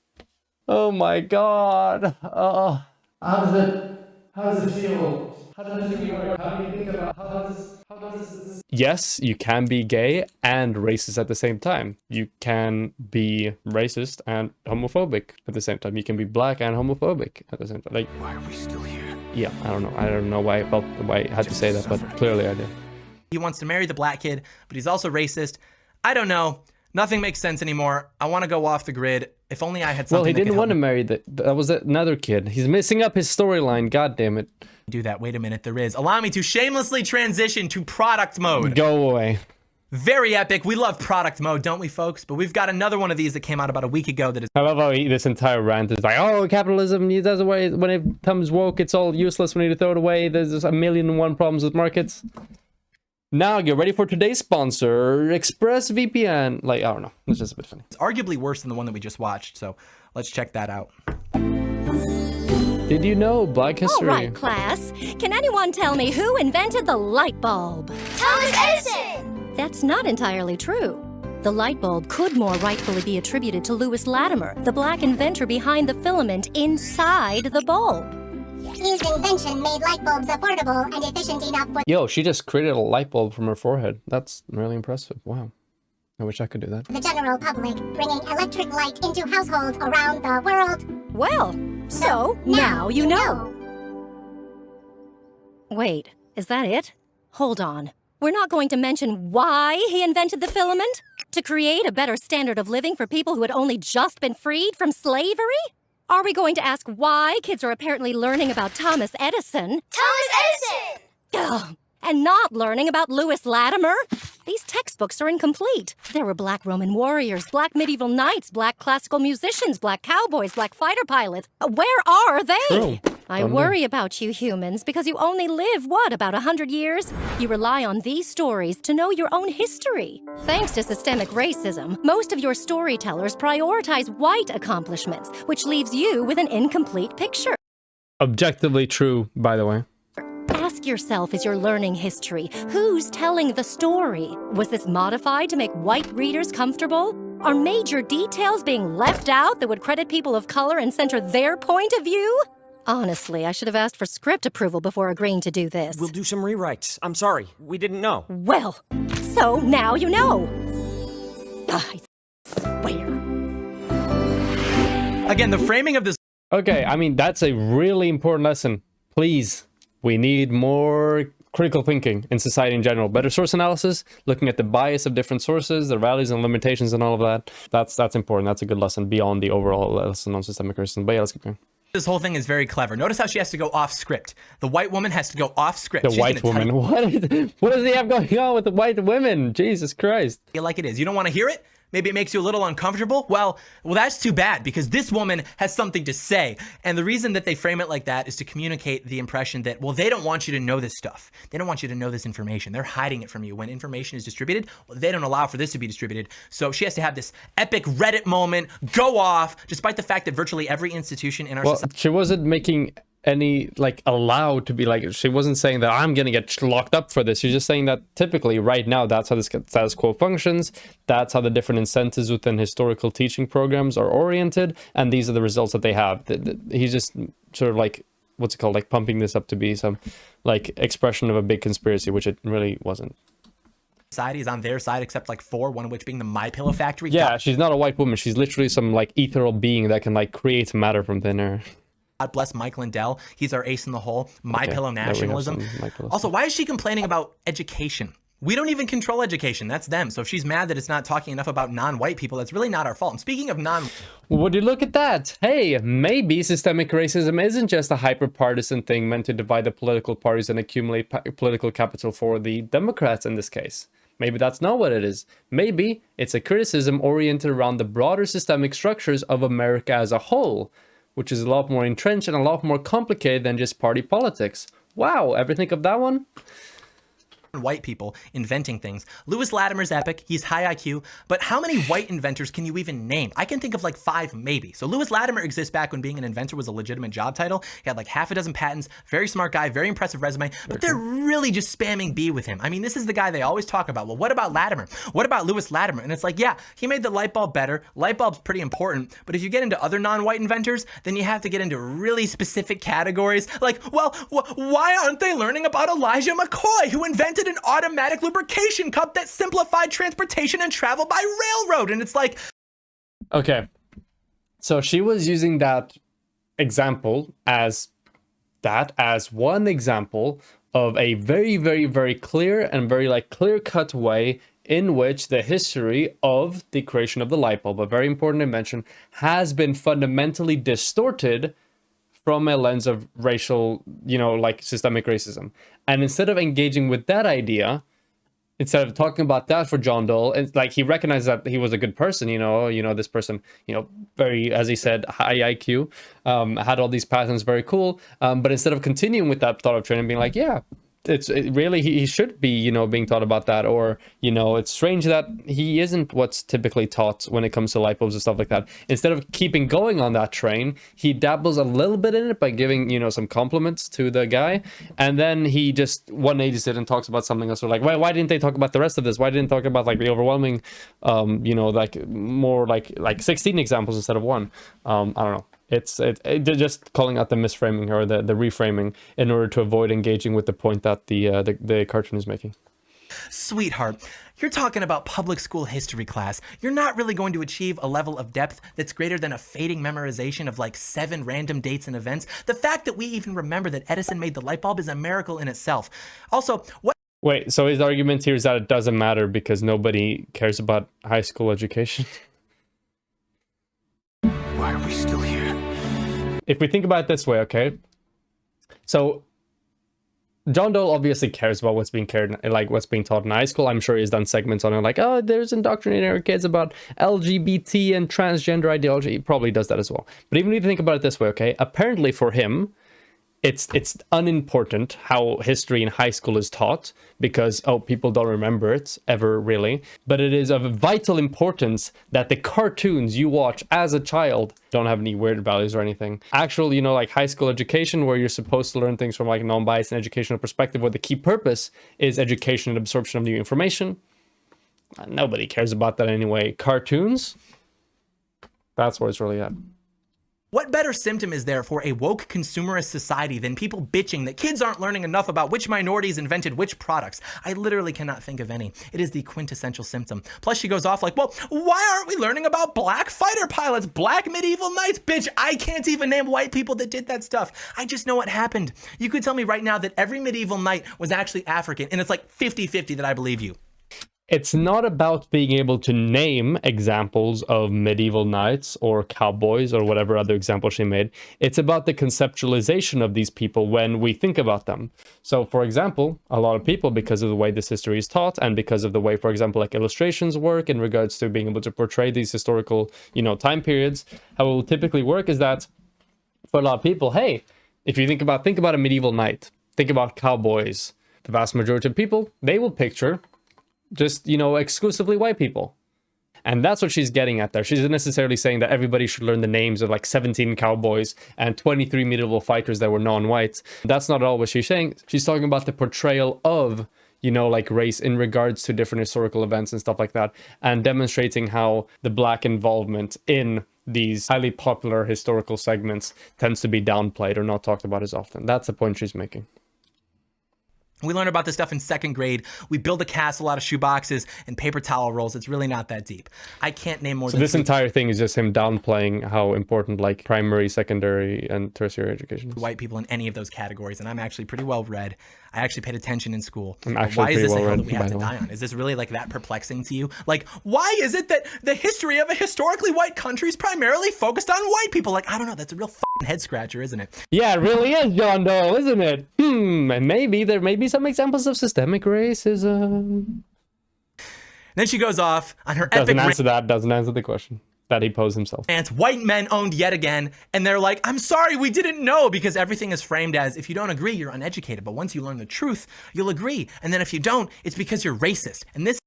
Oh my god. How does it feel? How does it feel? How do you think about how does this... Yes, you can be gay and racist at the same time. You can be racist and homophobic at the same time. You can be black and homophobic at the same time. Like, Why are we still here? yeah, I don't know. I don't know why I had to say that, but clearly I did. He wants to marry the black kid, but he's also racist. I don't know. Nothing makes sense anymore. I want to go off the grid. If only I had something. Well, he that could didn't help want to me marry that was another kid. He's messing up his storyline. God damn it. do that. Wait a minute, there is. Allow me to shamelessly transition to product mode. Go away. Very epic. We love product mode, don't we, folks? But we've got another one of these that came out about a week ago that is... I love how this entire rant is like, oh, capitalism, it doesn't work. When it becomes woke, it's all useless. We need to throw it away. There's just 1,000,001 problems with markets. Now, get ready for today's sponsor, ExpressVPN. Like, I don't know. It's just a bit funny. It's arguably worse than the one that we just watched, so let's check that out. Did you know Black History? All right, class. Can anyone tell me who invented the light bulb? Thomas Edison! That's not entirely true. The light bulb could more rightfully be attributed to Lewis Latimer, the black inventor behind the filament inside the bulb. His invention made light bulbs affordable and efficient enough for... Yo, she just created a light bulb from her forehead. That's really impressive. Wow. I wish I could do that. the general public, bringing electric light into households around the world. Well, so now you know. Wait, is that it? Hold on. We're not going to mention why he invented the filament? To create a better standard of living for people who had only just been freed from slavery? Are we going to ask why kids are apparently learning about Thomas Edison? Thomas Edison! Ugh, and not learning about Lewis Latimer? These textbooks are incomplete. There were black Roman warriors, black medieval knights, black classical musicians, black cowboys, black fighter pilots. Where are they? True. I worry about you humans because you only live, what, about 100 years? You rely on these stories to know your own history. Thanks to systemic racism, most of your storytellers prioritize white accomplishments, which leaves you with an incomplete picture. Objectively true, by the way. Ask yourself as you're learning history, who's telling the story? Was this modified to make white readers comfortable? Are major details being left out that would credit people of color and center their point of view? Honestly, I should have asked for script approval before agreeing to do this. We'll do some rewrites. I'm sorry. We didn't know. Well, so now you know. I swear. Again, the framing of this... Okay, I mean, that's a really important lesson. Please, we need more critical thinking in society in general. Better source analysis, looking at the bias of different sources, their values and limitations and all of that. That's important. That's a good lesson beyond the overall lesson on systemic racism. But yeah, let's keep going. This whole thing is very clever. Notice how she has to go off script. The white woman has to go off script. The white woman. What does he have going on with the white women? Jesus Christ. Like it is. You don't want to hear it? Maybe it makes you a little uncomfortable? Well, that's too bad because this woman has something to say. And the reason that they frame it like that is to communicate the impression that, well, they don't want you to know this stuff. They don't want you to know this information. They're hiding it from you. When information is distributed, well, they don't allow for this to be distributed. So she has to have this epic Reddit moment, go off, despite the fact that virtually every institution in our society... She wasn't making any like allowed to be like, she wasn't saying that I'm gonna get locked up for this. She's just saying that typically right now that's how the status quo functions, that's how the different incentives within historical teaching programs are oriented, and these are the results that they have. He's just sort of like, what's it called, like pumping this up to be some like expression of a big conspiracy, which it really wasn't. Society is on their side, except like 4, one of which being the My Pillow factory. Yeah, she's not a white woman, she's literally some like ethereal being that can like create matter from thin air. God bless Mike Lindell. He's our ace in the hole. My Pillow nationalism. Also, why is she complaining about education? We don't even control education. That's them. So if she's mad that it's not talking enough about non-white people, that's really not our fault. And speaking of would you look at that? Hey, maybe systemic racism isn't just a hyper-partisan thing meant to divide the political parties and accumulate political capital for the Democrats in this case. Maybe that's not what it is. Maybe it's a criticism oriented around the broader systemic structures of America as a whole, which is a lot more entrenched and a lot more complicated than just party politics. Wow, ever think of that one? white people inventing things. Lewis Latimer's epic, he's high IQ, but how many white inventors can you even name? I can think of like 5 maybe. So Lewis Latimer exists back when being an inventor was a legitimate job title. He had like half a dozen patents, very smart guy, very impressive resume, but they're really just spamming B with him. I mean, this is the guy they always talk about. Well, what about Latimer? What about Lewis Latimer? And it's like, yeah, he made the light bulb better. Light bulb's pretty important, but if you get into other non-white inventors, then you have to get into really specific categories. Like, well, why aren't they learning about Elijah McCoy, who invented an automatic lubrication cup that simplified transportation and travel by railroad? And it's like, okay, so she was using that example as one example of a very, very, very clear and very like clear-cut way in which the history of the creation of the light bulb, a very important invention, has been fundamentally distorted from a lens of racial, like systemic racism. And instead of engaging with that idea, instead of talking about that for John Doyle, and like he recognized that he was a good person, this person, very, as he said, high IQ, had all these patents, very cool. But instead of continuing with that thought of training, being like, yeah, really he should be, being taught about that, or it's strange that he isn't what's typically taught when it comes to light bulbs and stuff like that. Instead of keeping going on that train, he dabbles a little bit in it by giving some compliments to the guy, and then he just 180s it and talks about something else. Or like, why didn't they talk about the rest of this? Why didn't they talk about like the overwhelming like more like 16 examples instead of one? I don't know. They're just calling out the misframing or the reframing in order to avoid engaging with the point that the cartoon is making. Sweetheart, you're talking about public school history class. You're not really going to achieve a level of depth that's greater than a fading memorization of like 7 random dates and events. The fact that we even remember that Edison made the light bulb is a miracle in itself. Also, Wait, so his argument here is that it doesn't matter because nobody cares about high school education? Why are we still here? If we think about it this way, okay, so John Doyle obviously cares about what's being what's being taught in high school. I'm sure he's done segments on it, like, oh, there's indoctrinating our kids about LGBT and transgender ideology. He probably does that as well. But even if you think about it this way, okay, apparently for him, it's unimportant how history in high school is taught because, people don't remember it ever really. But it is of vital importance that the cartoons you watch as a child don't have any weird values or anything. Actual, like high school education where you're supposed to learn things from like non-biased and educational perspective, where the key purpose is education and absorption of new information. Nobody cares about that anyway. Cartoons, that's where it's really at. What better symptom is there for a woke consumerist society than people bitching that kids aren't learning enough about which minorities invented which products? I literally cannot think of any. It is the quintessential symptom. Plus she goes off like, well, why aren't we learning about black fighter pilots, black medieval knights? Bitch, I can't even name white people that did that stuff. I just know what happened. You could tell me right now that every medieval knight was actually African, and it's like 50-50 that I believe you. It's not about being able to name examples of medieval knights or cowboys or whatever other example she made. It's about the conceptualization of these people when we think about them. So, for example, a lot of people, because of the way this history is taught and because of the way, for example, like illustrations work in regards to being able to portray these historical, time periods, how it will typically work is that for a lot of people, hey, if you think about a medieval knight, think about cowboys, the vast majority of people, they will picture just, exclusively white people. And that's what she's getting at there. She's not necessarily saying that everybody should learn the names of like 17 cowboys and 23 medieval fighters that were non-white. That's not at all what she's saying. She's talking about the portrayal of, you know, like race in regards to different historical events and stuff like that, and demonstrating how the black involvement in these highly popular historical segments tends to be downplayed or not talked about as often. That's the point she's making. We learn about this stuff in 2nd grade. We build a castle out of shoeboxes and paper towel rolls. It's really not that deep. I can't name more than this entire thing is just him downplaying how important like primary, secondary, and tertiary education is. White people in any of those categories, and I'm actually pretty well read. I actually paid attention in school. Why is this a hill that we have to die on? Is this really like that perplexing to you? Like, why is it that the history of a historically white country is primarily focused on white people? Like, I don't know. That's a real fucking head scratcher, isn't it? Yeah, it really is, John Doyle, isn't it? And maybe there may be some examples of systemic racism. Then she goes off on her doesn't answer that. Doesn't answer the question that he posed himself. And white men owned yet again, and they're like, I'm sorry, we didn't know, because everything is framed as, if you don't agree, you're uneducated, but once you learn the truth, you'll agree, and then if you don't, it's because you're racist. And this...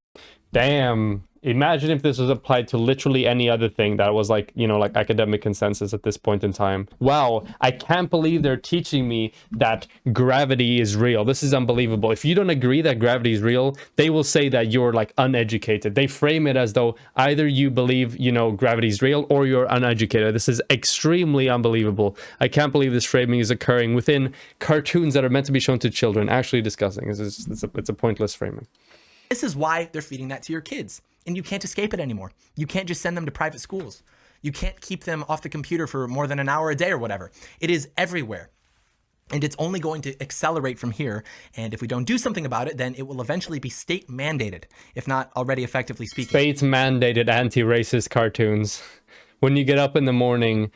Damn. Imagine if this was applied to literally any other thing that was like, you know, like academic consensus at this point in time. Wow, I can't believe they're teaching me that gravity is real. This is unbelievable. If you don't agree that gravity is real, they will say that you're like uneducated. They frame it as though either you believe, you know, gravity is real or you're uneducated. This is extremely unbelievable. I can't believe this framing is occurring within cartoons that are meant to be shown to children. Actually disgusting. It's a pointless framing. This is why they're feeding that to your kids. And you can't escape it anymore. You can't just send them to private schools. You can't keep them off the computer for more than an hour a day or whatever. It is everywhere. And it's only going to accelerate from here. And if we don't do something about it, then it will eventually be state mandated, if not already effectively speaking. State mandated anti-racist cartoons. When you get up in the morning,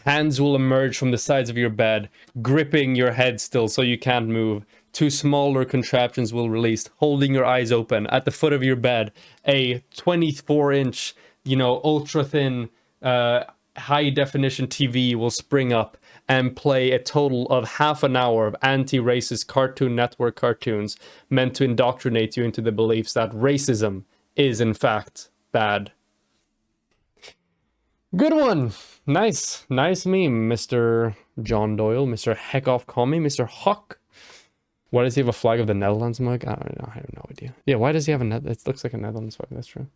hands will emerge from the sides of your bed, gripping your head still so you can't move. 2 smaller contraptions will release, holding your eyes open. At the foot of your bed, a 24-inch, you know, ultra-thin, high-definition TV will spring up and play a total of half an hour of anti-racist Cartoon Network cartoons meant to indoctrinate you into the beliefs that racism is, in fact, bad. Good one. Nice meme, Mr. John Doyle, Mr. Heckoff Commie, Mr. Huck. Why does he have a flag of the Netherlands mug? I don't know. I have no idea. Yeah, why does he have a it looks like a Netherlands flag. That's true.